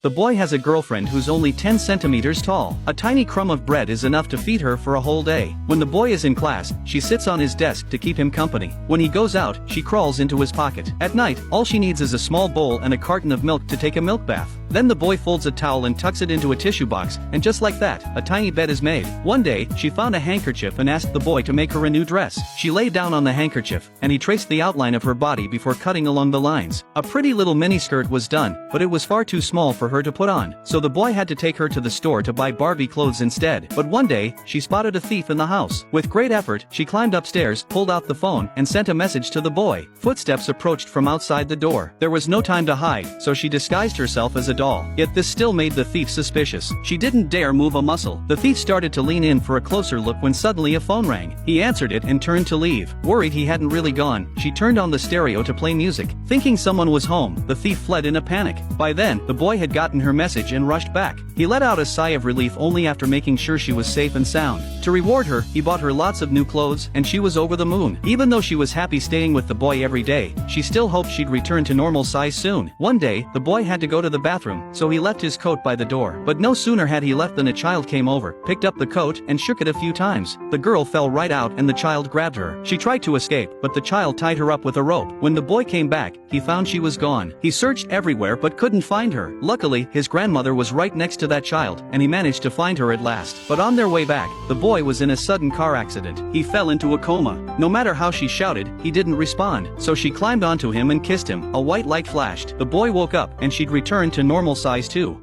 The boy has a girlfriend who's only 10 centimeters tall. A tiny crumb of bread is enough to feed her for a whole day. When the boy is in class, she sits on his desk to keep him company. When he goes out, she crawls into his pocket. At night, all she needs is a small bowl and a carton of milk to take a milk bath. Then the boy folds a towel and tucks it into a tissue box, and just like that, a tiny bed is made. One day, she found a handkerchief and asked the boy to make her a new dress. She lay down on the handkerchief, and he traced the outline of her body before cutting along the lines. A pretty little miniskirt was done, but it was far too small for her to put on, so the boy had to take her to the store to buy Barbie clothes instead. But one day, she spotted a thief in the house. With great effort, she climbed upstairs, pulled out the phone, and sent a message to the boy. Footsteps approached from outside the door. There was no time to hide, so she disguised herself as a doll. Yet this still made the thief suspicious. She didn't dare move a muscle. The thief started to lean in for a closer look when suddenly a phone rang. He answered it and turned to leave. Worried he hadn't really gone, she turned on the stereo to play music. Thinking someone was home, the thief fled in a panic. By then, the boy had gotten her message and rushed back. He let out a sigh of relief only after making sure she was safe and sound. To reward her, he bought her lots of new clothes, and she was over the moon. Even though she was happy staying with the boy every day, she still hoped she'd return to normal size soon. One day, the boy had to go to the bathroom, so he left his coat by the door. But no sooner had he left than a child came over, picked up the coat, and shook it a few times. The girl fell right out and the child grabbed her. She tried to escape, but the child tied her up with a rope. When the boy came back, he found she was gone. He searched everywhere but couldn't find her. Luckily, his grandmother was right next to that child, and he managed to find her at last. But on their way back, the boy was in a sudden car accident. He fell into a coma. No matter how she shouted, he didn't respond, so she climbed onto him and kissed him. A white light flashed. The boy woke up, and she'd returned to normal size too.